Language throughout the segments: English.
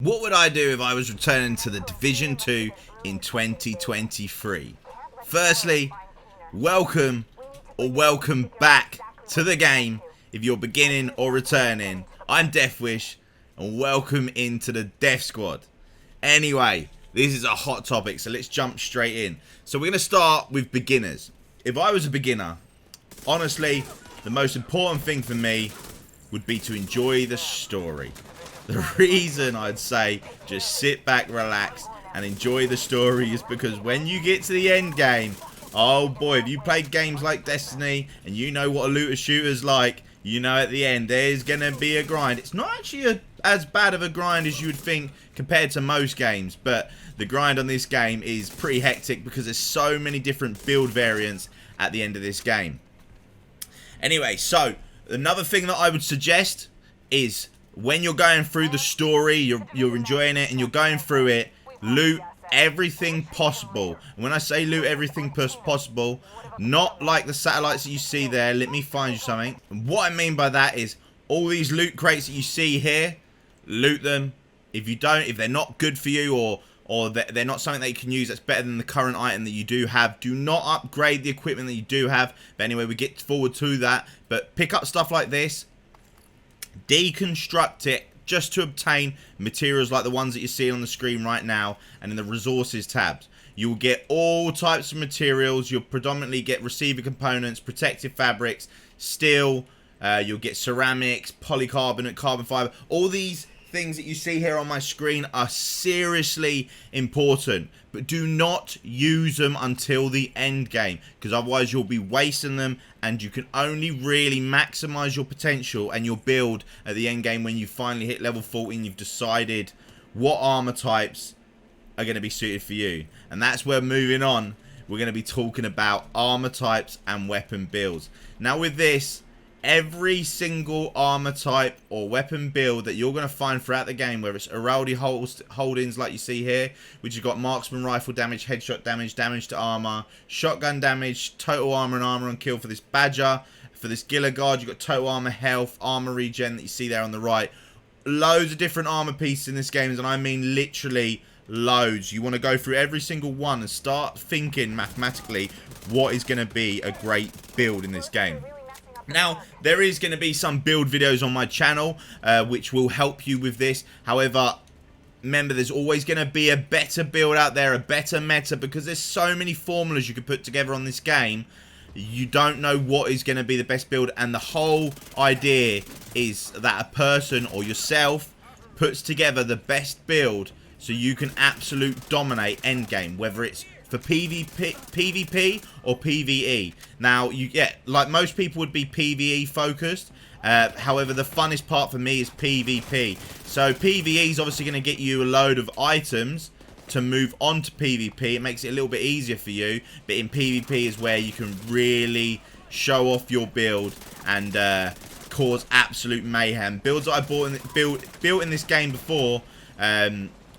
What would I do if I was returning to the Division 2 in 2023? Firstly, welcome back to the game if you're beginning or returning. I'm Deathwish and welcome into the Death Squad. Anyway, this is a hot topic, so let's jump straight in. So we're going to start with beginners. If I was a beginner, honestly, the most important thing for me would be to enjoy the story. The reason I'd say just sit back, relax, and enjoy the story is because when you get to the end game, oh boy, if you played games like Destiny and you know what a looter shooter's like, you know at the end there's going to be a grind. It's not actually as bad of a grind as you would think compared to most games, but the grind on this game is pretty hectic because there's so many different build variants at the end of this game. Anyway, so another thing that I would suggest is when you're going through the story, you're enjoying it and you're going through it, loot everything possible. And when I say loot everything possible, not like the satellites that you see there. Let me find you something. And what I mean by that is all these loot crates that you see here, loot them. If they're not good for you or they're not something that you can use that's better than the current item that you do have, do not upgrade the equipment that you do have. But anyway, we get forward to that. But pick up stuff like this, deconstruct it just to obtain materials like the ones that you see on the screen right now, and in the resources tabs you'll get all types of materials. You'll predominantly get receiver components, protective fabrics, steel, you'll get ceramics, polycarbonate, carbon fiber. All these things that you see here on my screen are seriously important, but do not use them until the end game, because otherwise you'll be wasting them, and you can only really maximize your potential and your build at the end game when you finally hit level 14. You've decided what armor types are going to be suited for you, and that's where, moving on, we're going to be talking about armor types and weapon builds. Now with this, every single armor type or weapon build that you're going to find throughout the game, whether it's Araldi holdings like you see here, which you've got marksman rifle damage, headshot damage, damage to armor, shotgun damage, total armor and armor on kill for this Badger. For this Gila Guard, you've got total armor, health, armor regen that you see there on the right. Loads of different armor pieces in this game, and I mean literally loads. You want to go through every single one and start thinking mathematically what is going to be a great build in this game. Now, there is going to be some build videos on my channel, which will help you with this. However, remember, there's always going to be a better build out there, a better meta, because there's so many formulas you could put together on this game. You don't know what is going to be the best build, and the whole idea is that a person or yourself puts together the best build so you can absolute dominate endgame, whether it's for PvP or PvE. Now, like most people would be PvE focused. However, the funnest part for me is PvP. So PvE is obviously going to get you a load of items to move on to PvP. It makes it a little bit easier for you. But in PvP is where you can really show off your build and cause absolute mayhem. Builds that I built in this game before,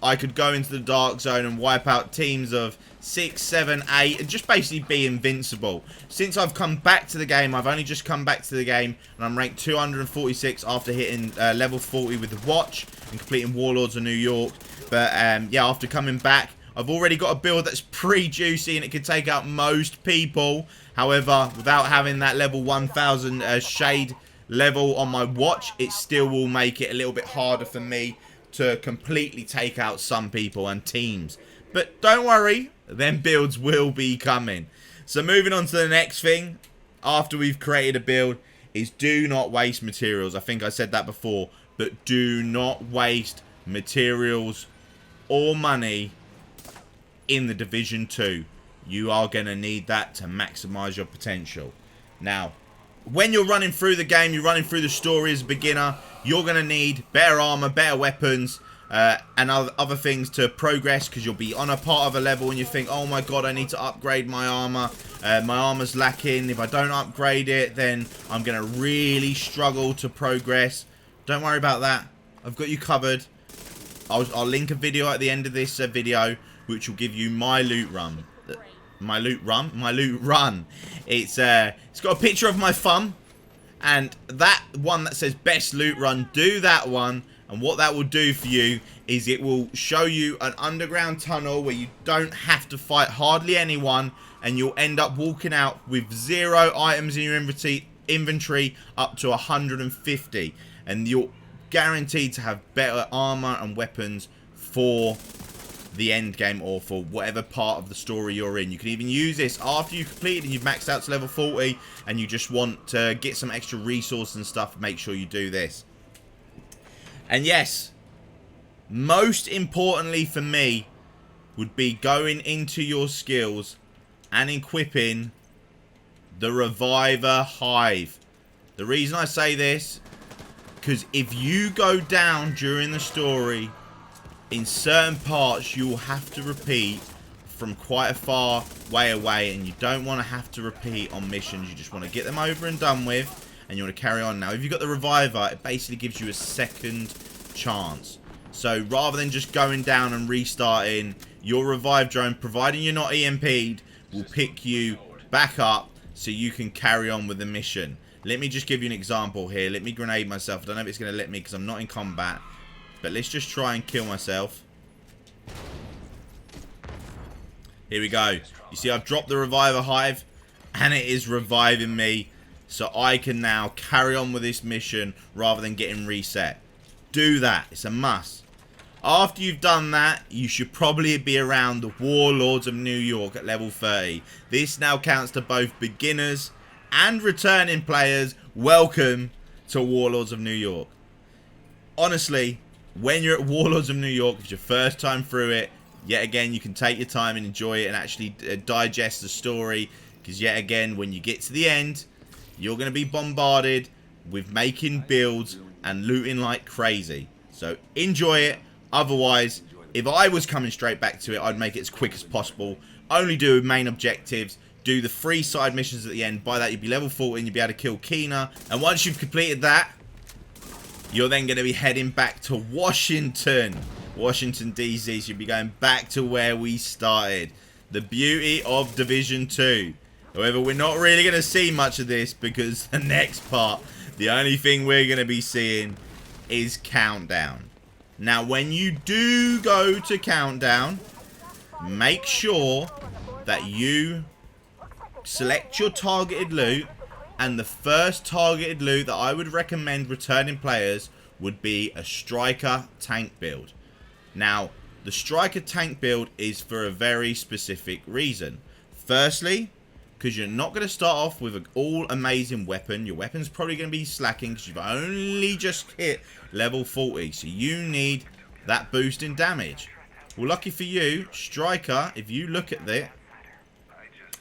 I could go into the dark zone and wipe out teams of 6, 7, 8 and just basically be invincible. Since I've come back to the game, I've only just come back to the game, and I'm ranked 246 after hitting level 40 with the watch and completing Warlords of New York. But yeah, after coming back, I've already got a build that's pretty juicy and it can take out most people. However, without having that level 1000 shade level on my watch, it still will make it a little bit harder for me to completely take out some people and teams. But don't worry, them builds will be coming. So moving on to the next thing, after we've created a build, is do not waste materials. I think I said that before, but do not waste materials or money in the Division 2. You are going to need that to maximize your potential. Now, when you're running through the game, you're running through the story as a beginner, you're going to need better armor, better weapons, and other things to progress, because you'll be on a part of a level and you think, oh my god, I need to upgrade my armor. My armor's lacking. If I don't upgrade it, then I'm going to really struggle to progress. Don't worry about that. I've got you covered. I'll link a video at the end of this video, which will give you my loot run. My loot run. It's got a picture of my thumb, and that one that says best loot run, do that one, And what that will do for you is it will show you an underground tunnel where you don't have to fight hardly anyone, and you'll end up walking out with 0 items in your inventory up to 150. And you're guaranteed to have better armor and weapons for the end game or for whatever part of the story you're in. You can even use this after you complete and you've maxed out to level 40 and you just want to get some extra resources and stuff. Make sure you do this. And yes, most importantly for me would be going into your skills and equipping the Reviver Hive. The reason I say this, because if you go down during the story, in certain parts you will have to repeat from quite a far way away, and you don't want to have to repeat on missions. You just want to get them over and done with, and you want to carry on. Now, if you've got the Reviver, it basically gives you a second chance. So rather than just going down and restarting, your revive drone, providing you're not EMP'd, will pick you back up so you can carry on with the mission. Let me just give you an example here. Let me grenade myself. I don't know if it's going to let me because I'm not in combat. But let's just try and kill myself. Here we go. You see, I've dropped the Reviver Hive, and it is reviving me, so I can now carry on with this mission rather than getting reset. Do that. It's a must. After you've done that, you should probably be around the Warlords of New York at level 30. This now counts to both beginners and returning players. Welcome to Warlords of New York. Honestly, when you're at Warlords of New York, if it's your first time through it, yet again, you can take your time and enjoy it and actually digest the story. Because yet again, when you get to the end, you're going to be bombarded with making builds and looting like crazy. So enjoy it. Otherwise, if I was coming straight back to it, I'd make it as quick as possible. Only do main objectives. Do the 3 side missions at the end. By that, you'll be level 40 and you'll be able to kill Keener. And once you've completed that, you're then going to be heading back to Washington, DC. So you'll be going back to where we started. The beauty of Division 2. However, we're not really going to see much of this because the next part, the only thing we're going to be seeing is Countdown. Now, when you do go to Countdown, make sure that you select your targeted loot. And the first targeted loot that I would recommend returning players would be a Striker tank build. Now, the Striker tank build is for a very specific reason. Firstly, because you're not going to start off with an all-amazing weapon. Your weapon's probably going to be slacking because you've only just hit level 40. So you need that boost in damage. Well, lucky for you, Striker, if you look at it,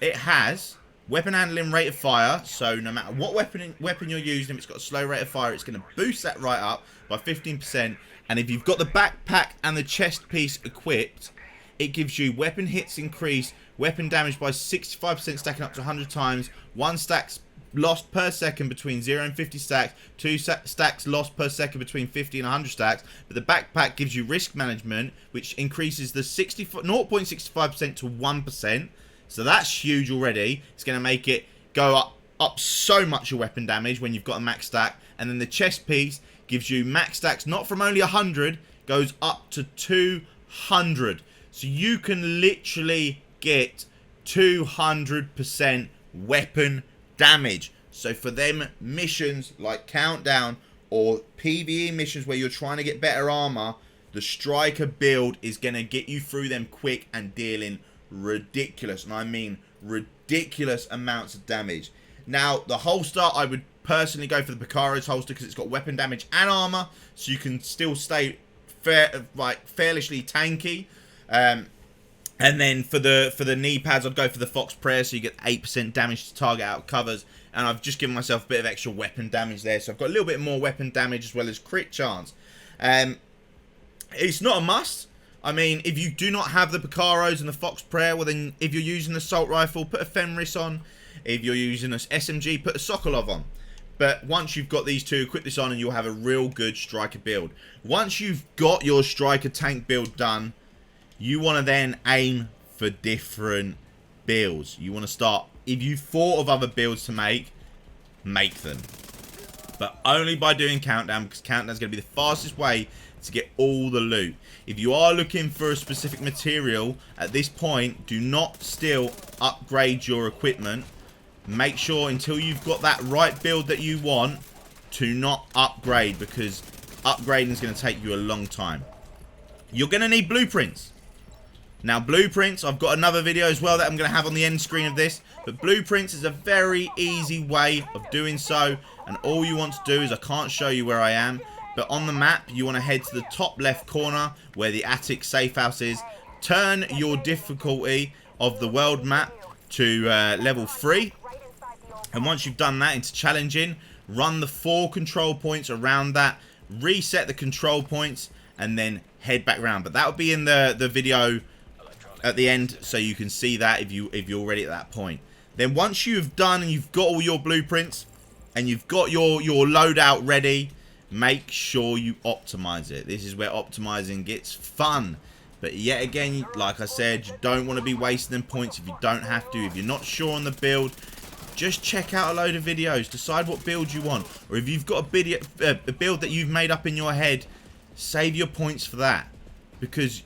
it has weapon handling rate of fire, so no matter what weapon you're using, if it's got a slow rate of fire, it's going to boost that right up by 15%. And if you've got the backpack and the chest piece equipped, it gives you weapon hits increase, weapon damage by 65%, stacking up to 100 times, 1 stack's lost per second between 0 and 50 stacks, 2 stacks lost per second between 50 and 100 stacks. But the backpack gives you risk management, which increases the 0.65% to 1%. So that's huge already. It's going to make it go up so much your weapon damage when you've got a max stack. And then the chest piece gives you max stacks, not from only 100, goes up to 200. So you can literally get 200% weapon damage. So for them missions like Countdown or PvE missions where you're trying to get better armor, the Striker build is going to get you through them quick and dealing ridiculous, and I mean ridiculous amounts of damage. Now, the holster, I would personally go for the Picaro's holster because it's got weapon damage and armor, so you can still stay fairly tanky. And then for the knee pads, I'd go for the Fox Prayer, so you get 8% damage to target out covers. And I've just given myself a bit of extra weapon damage there, so I've got a little bit more weapon damage as well as crit chance. It's not a must. I mean, if you do not have the Picaros and the Fox Prayer, well then, if you're using an assault rifle, put a Fenris on. If you're using an SMG, put a Sokolov on. But once you've got these two, equip this on and you'll have a real good Striker build. Once you've got your Striker tank build done, you want to then aim for different builds. You want to start, if you've thought of other builds to make them. but only by doing countdown, because countdown is going to be the fastest way to get all the loot. If you are looking for a specific material at this point, do not still upgrade your equipment. Make sure until you've got that right build that you want to not upgrade, because upgrading is going to take you a long time. You're going to need blueprints. Now, blueprints, I've got another video as well that I'm going to have on the end screen of this. But blueprints is a very easy way of doing so. And all you want to do is, I can't show you where I am, but on the map, you want to head to the top left corner where the attic safe house is. Turn your difficulty of the world map to level 3. And once you've done that into challenging, run the 4 control points around that. Reset the control points and then head back around. But that will be in the video at the end, so you can see that if you're already at that point. Then once you've done and you've got all your blueprints and you've got your loadout ready, make sure you optimize it. This is where optimizing gets fun. But yet again, like I said, you don't want to be wasting them points if you don't have to. If you're not sure on the build, just check out a load of videos. Decide what build you want. Or if you've got a build that you've made up in your head, save your points for that. Because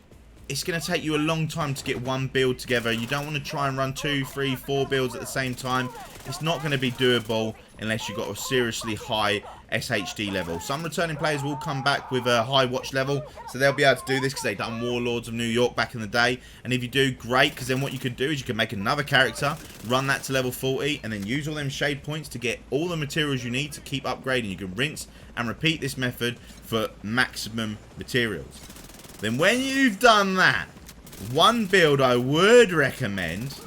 it's going to take you a long time to get one build together. You don't want to try and run 2, 3, 4 builds at the same time. It's not going to be doable unless you've got a seriously high SHD level. Some returning players will come back with a high watch level, so they'll be able to do this because they've done Warlords of New York back in the day. And if you do, great, because then what you could do is you can make another character, run that to level 40, and then use all them shade points to get all the materials you need to keep upgrading. You can rinse and repeat this method for maximum materials. Then when you've done that, one build I would recommend,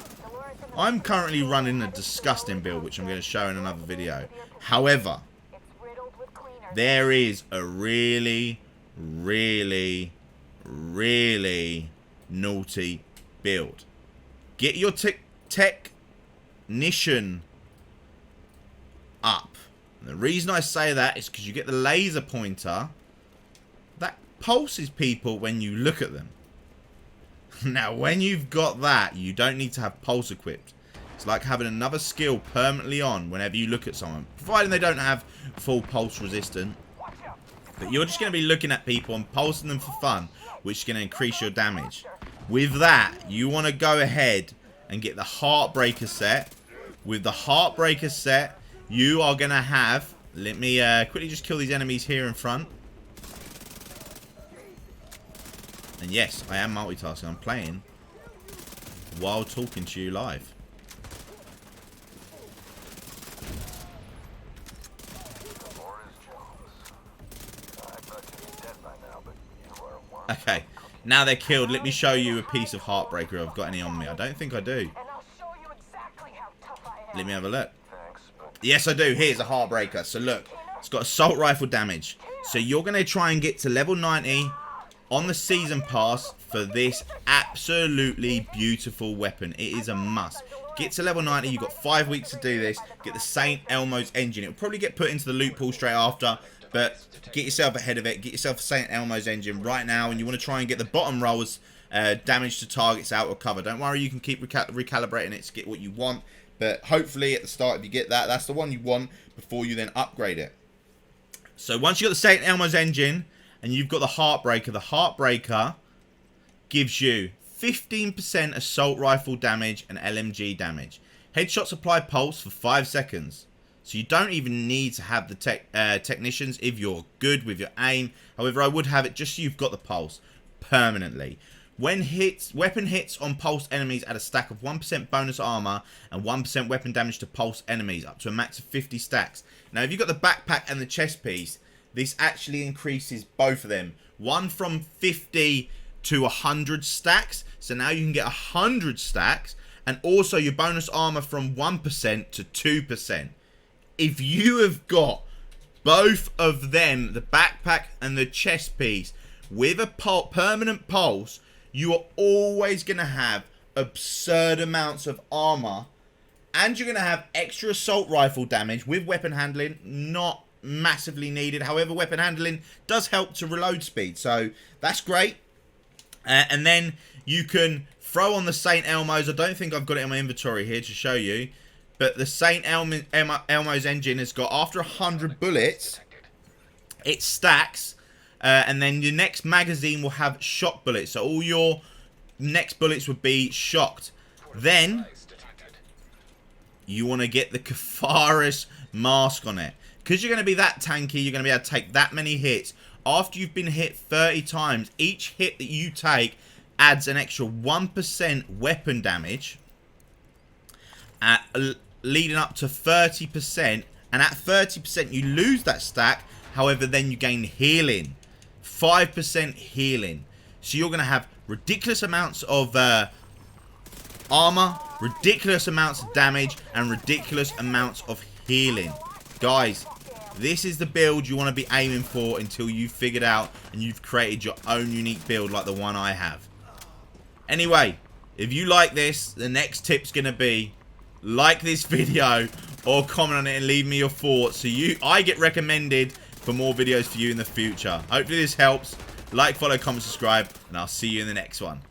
I'm currently running a disgusting build, which I'm going to show in another video. However, there is a really, really, really naughty build. Get your technician up. And the reason I say that is because you get the laser pointer that pulses people when you look at them. Now, when you've got that, you don't need to have pulse equipped. It's like having another skill permanently on whenever you look at someone, providing they don't have full pulse resistant. But you're just going to be looking at people and pulsing them for fun, which is going to increase your damage. With that, you want to go ahead and get the Heartbreaker set. With the Heartbreaker set, you are going to have... Let me quickly just kill these enemies here in front. And yes, I am multitasking. I'm playing while talking to you live. Okay, now they're killed. Let me show you a piece of Heartbreaker if I've got any on me. I don't think I do. Let me have a look. Yes, I do. Here's a Heartbreaker. So look, it's got assault rifle damage. So you're going to try and get to level 90 on the season pass for this absolutely beautiful weapon. It is a must. Get to level 90. You've got 5 weeks to do this. Get the St. Elmo's engine. It'll probably get put into the loot pool straight after, but get yourself ahead of it. Get yourself a St. Elmo's engine right now, and you want to try and get the bottom rolls damage to targets out of cover. Don't worry, you can keep recalibrating it to get what you want, but hopefully at the start, if you get that, that's the one you want before you then upgrade it. So once you've got the St. Elmo's engine and you've got the Heartbreaker gives you 15% assault rifle damage and LMG damage. Headshots apply pulse for 5 seconds. So you don't even need to have the technicians if you're good with your aim. However, I would have it just so you've got the pulse permanently. When weapon hits on pulse enemies at a stack of 1% bonus armor and 1% weapon damage to pulse enemies up to a max of 50 stacks. Now, if you've got the backpack and the chest piece, this actually increases both of them. One from 50 to 100 stacks. So now you can get 100 stacks. And also your bonus armor from 1% to 2%. If you have got both of them, the backpack and the chest piece, with a permanent pulse, you are always going to have absurd amounts of armor. And you're going to have extra assault rifle damage with weapon handling. Not massively needed. However, weapon handling does help to reload speed. So that's great. And then you can throw on the St. Elmo's. I don't think I've got it in my inventory here to show you. But the St. Elmo's engine has got, after 100 bullets, it stacks. And then your next magazine will have shock bullets. So all your next bullets would be shocked. Then you want to get the Kafaris mask on it. Because you're going to be that tanky, you're going to be able to take that many hits. After you've been hit 30 times, each hit that you take adds an extra 1% weapon damage. Leading up to 30%. And at 30% you lose that stack. However, then you gain healing. 5% healing. So you're going to have ridiculous amounts of armor, ridiculous amounts of damage, and ridiculous amounts of healing. Guys, this is the build you want to be aiming for until you've figured out and you've created your own unique build like the one I have. Anyway, if you like this, the next tip's going to be like this video or comment on it and leave me your thoughts so I get recommended for more videos for you in the future. Hopefully this helps. Like, follow, comment, subscribe, and I'll see you in the next one.